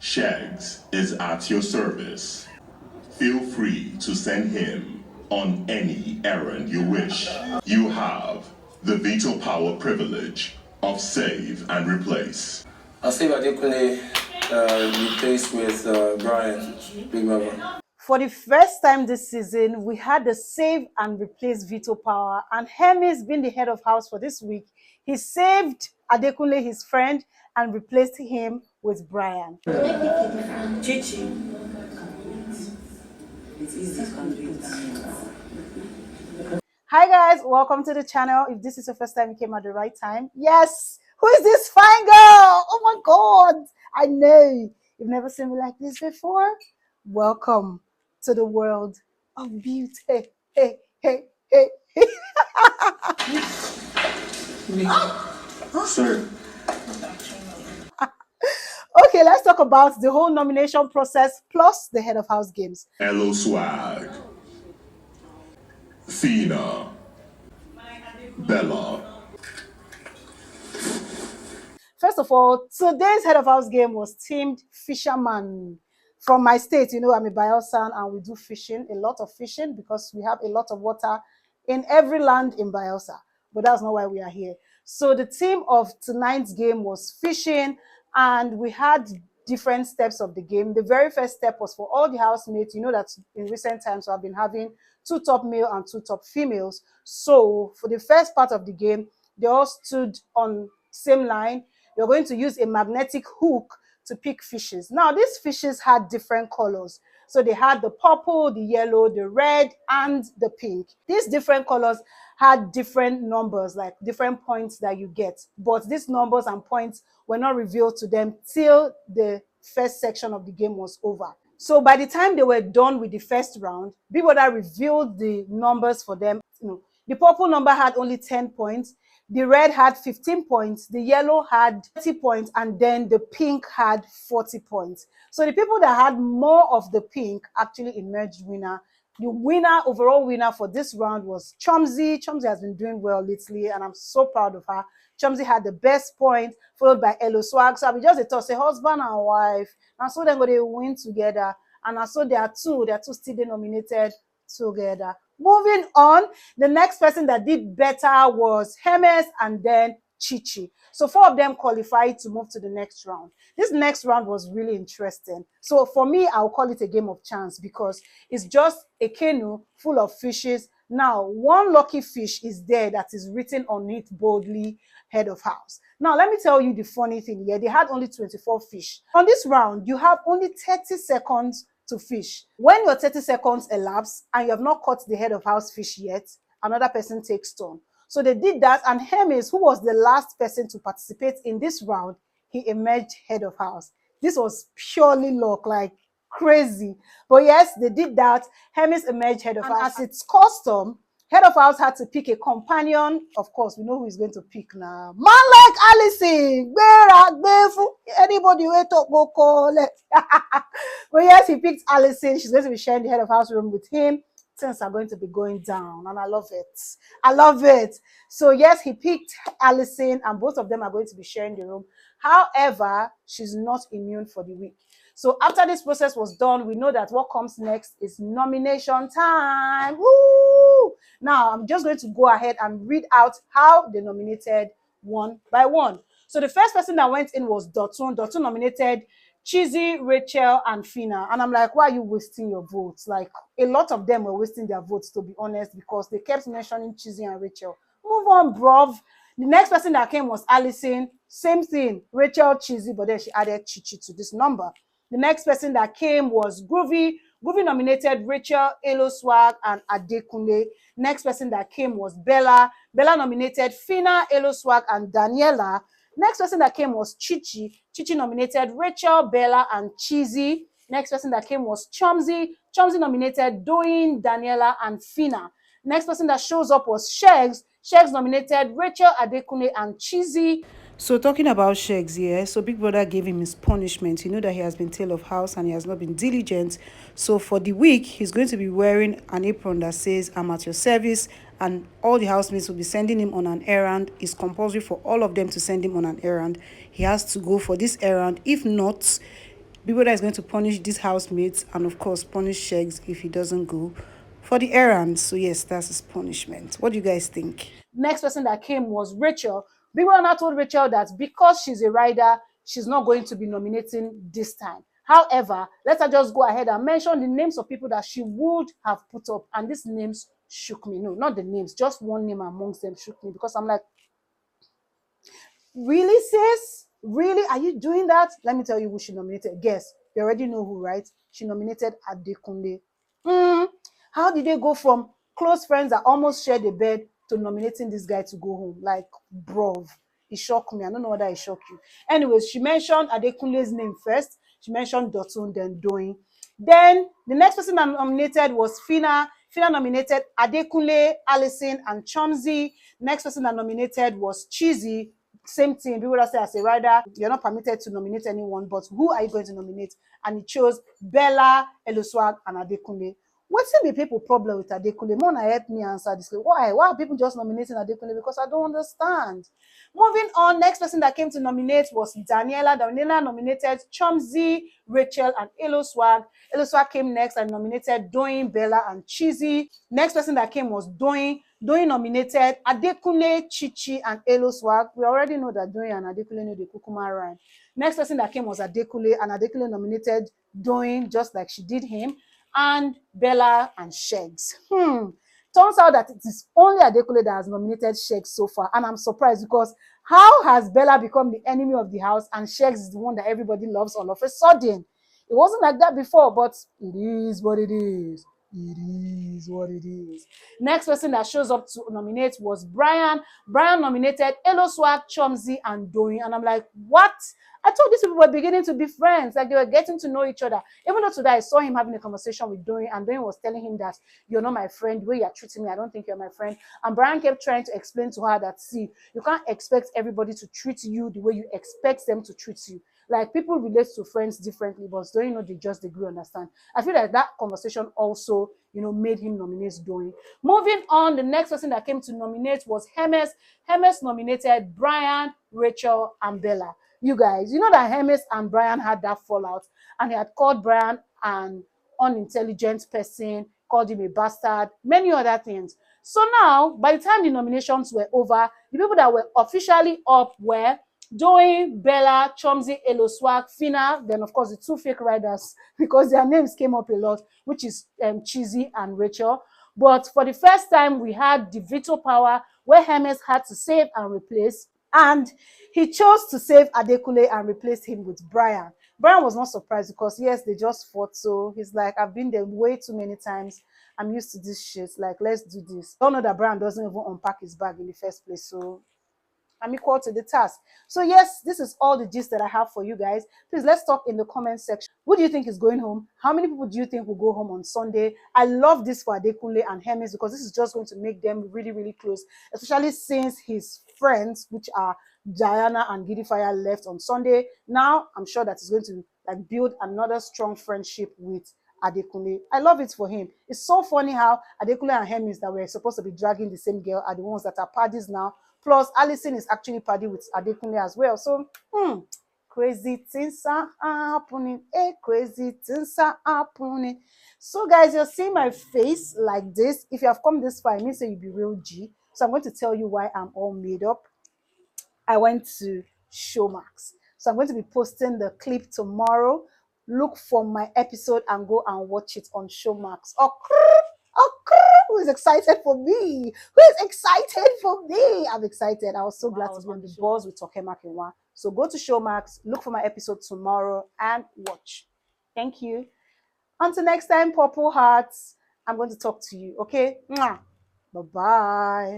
Sheggz is at your service. Feel free to send him on any errand you wish. You have the veto power privilege of save and replace. I'll save Adekunle replace with Bryann, Big Mama. For the first time this season, we had the save and replace veto power, and Hermès, being the head of house for this week, he saved Adekunle, his friend, and replaced him with Bryann. Chichi. It's easy to complete. Hi guys, welcome to the channel. If this is your first time, you came at the right time. Yes, who is this fine girl? Oh my god, I know you've never seen me like this before. Welcome to the world of beauty. Hey, hey, hey, hey. Sir. Okay, let's talk about the whole nomination process plus the head of house games. Hello Swag, Fina, Bella. First of all, today's head of house game was themed fisherman. From my state, you know, I'm a Bayelsan and we do fishing, a lot of fishing, because we have a lot of water in every land in Bayelsa. But that's not why we are here. So the theme of tonight's game was fishing, and we had different steps of the game. The very first step was for all the housemates. You know that in recent times, I've been having 2 top male and 2 top females. So for the first part of the game, they all stood on same line. You're going to use a magnetic hook to pick fishes. Now, these fishes had different colors. So they had the purple, the yellow, the red, and the pink. These different colors had different numbers, like different points that you get. But these numbers and points were not revealed to them till the first section of the game was over. So by the time they were done with the first round, Big Brother revealed the numbers for them. You know, the purple number had only 10 points. The red had 15 points, the yellow had 30 points, and then the pink had 40 points. So the people that had more of the pink actually emerged winner. The winner, overall winner for this round was Chomzy. Chomzy has been doing well lately, and I'm so proud of her. Chomzy had the best point, followed by Elo Swag. So I just a toss, a husband and wife. And so they're going to win together. And I saw there are two still nominated together. Moving on, the next person that did better was Hermès and then Chichi. So 4 of them qualified to move to the next round. This next round was really interesting. So for me, I'll call it a game of chance because it's just a canoe full of fishes. Now, one lucky fish is there that is written on it boldly, head of house. Now, let me tell you the funny thing here. They had only 24 fish. On this round, you have only 30 seconds to fish. When your 30 seconds elapse and you have not caught the head of house fish yet, another person takes turn. So they did that, and Hermès, who was the last person to participate in this round, he emerged head of house. This was purely luck, like crazy. But yes, they did that. Hermès emerged head of house. As it's custom, head of house had to pick a companion. Of course, we know who he's going to pick now. Man like Allison. Anybody wait up, go call it. But yes, he picked Allison. She's going to be sharing the head of house room with him. Things are going to be going down, and I love it. I love it. So yes, he picked Allison, and both of them are going to be sharing the room. However, she's not immune for the week. So after this process was done, we know that what comes next is nomination time. Woo! Now, I'm just going to go ahead and read out how they nominated one by one. So the first person that went in was Dotun. Dotun nominated Cheesy, Rachel, and Fina. And I'm like, why are you wasting your votes? Like, a lot of them were wasting their votes, to be honest, because they kept mentioning Cheesy and Rachel. Move on, bruv. The next person that came was Allison. Same thing, Rachel, Cheesy, but then she added Chichi to this number. The next person that came was Groovy. Groovy nominated Rachel, Elo Swag, and Adekunle. Next person that came was Bella. Bella nominated Fina, Elo Swag, and Daniela. Next person that came was Chichi. Chichi nominated Rachel, Bella, and Cheesy. Next person that came was Chomzy. Chomzy nominated Doyin, Daniela, and Fina. Next person that shows up was Sheggz. Sheggz nominated Rachel, Adekunle, and Cheesy. So talking about Sheggz here, so Big Brother gave him his punishment. You know that he has been tail of house and he has not been diligent. So for the week, he's going to be wearing an apron that says, "I'm at your service," and all the housemates will be sending him on an errand. It's compulsory for all of them to send him on an errand. He has to go for this errand. If not, Big Brother is going to punish these housemates and, of course, punish Sheggz if he doesn't go for the errands. So, yes, that's his punishment. What do you guys think? Next person that came was Rachel. Big Brother now told Rachel that because she's a rider, she's not going to be nominating this time. However, let her just go ahead and mention the names of people that she would have put up. And these names shook me. No, not the names. Just one name amongst them shook me because I'm like, really, sis? Really? Are you doing that? Let me tell you who she nominated. Guess. You already know who, right? She nominated Adekunle. How did they go from close friends that almost shared a bed to nominating this guy to go home? Like, bruv. It shocked me. I don't know whether it shocked you. Anyways, she mentioned Adekunle's name first. She mentioned Dotun, then Doing. Then the next person I nominated was Fina. Fina nominated Adekunle, Allison, and Chomzi. Next person I nominated was Cheesy. Same thing. People that say as a rider, you're not permitted to nominate anyone, but who are you going to nominate? And he chose Bella, Eloswag, and Adekunle. What's the people problem with Adekunle? Mona help me answer this. Why are people just nominating Adekunle? Because I don't understand. Moving on, next person that came to nominate was Daniela. Daniela nominated Chomzi, Rachel, and Eloswag. Eloswag came next and nominated Doing, Bella, and Cheesy. Next person that came was Doing. Doing nominated Adekunle, Chichi, and Eloswag. We already know that Doing and Adekunle know the Kukuma rhyme. Next person that came was Adekunle, and Adekunle nominated Doing just like she did him, and Bella and Sheggz. Turns out that it is only Adekunle that has nominated Sheggz so far, and I'm surprised because how has Bella become the enemy of the house and Sheggz is the one that everybody loves all of a sudden? It wasn't like that before, but it is what it is. It is what it is. Next person that shows up to nominate was Bryann. Bryann nominated Eloswag, Chomzi, and Doing. And I'm like, what? I thought these people were beginning to be friends, like they were getting to know each other. Even though today I saw him having a conversation with Doing, and Doing was telling him that you're not my friend, the way you're treating me, I don't think you're my friend. And Bryann kept trying to explain to her that, see, you can't expect everybody to treat you the way you expect them to treat you. Like, people relate to friends differently, but don't they just agree, understand? I feel like that conversation also, made him nominate Doing. Moving on, the next person that came to nominate was Hermès. Hermès nominated Bryann, Rachel, and Bella. You guys, you know that Hermès and Bryann had that fallout, and he had called Bryann an unintelligent person, called him a bastard, many other things. So now, by the time the nominations were over, the people that were officially up were Doing, Bella, Chomzi, Eloswag, Fina, then of course the two fake riders, because their names came up a lot, which is Cheesy and Rachel. But for the first time, we had the veto power where Hermès had to save and replace, and he chose to save Adekunle and replace him with Bryann. Bryann was not surprised because, yes, they just fought, so he's like, I've been there way too many times. I'm used to this shit. Like, let's do this. Don't know that Bryann doesn't even unpack his bag in the first place, so I'm equal to the task. So yes, this is all the gist that I have for you guys. Please, let's talk in the comment section. Who do you think is going home? How many people do you think will go home on Sunday? I love this for Adekunle and Hermès because this is just going to make them really, really close, especially since his friends, which are Diana and Gidifire, left on Sunday. Now, I'm sure that he's going to build another strong friendship with Adekunle. I love it for him. It's so funny how Adekunle and Hermès that were supposed to be dragging the same girl are the ones that are parties now. Plus, Allison is actually party with Adekunle as well. So, crazy things are happening. Crazy things are happening. So, guys, you're seeing my face like this. If you have come this far, it means that you be real G. So, I'm going to tell you why I'm all made up. I went to Showmax. So, I'm going to be posting the clip tomorrow. Look for my episode and go and watch it on Showmax. Who is excited for me? Who is excited for me? I'm excited. I was so glad to be on the balls with Tokema Kenwa. So go to Showmax, look for my episode tomorrow, and watch. Thank you. Until next time, Purple Hearts, I'm going to talk to you, okay? Bye-bye.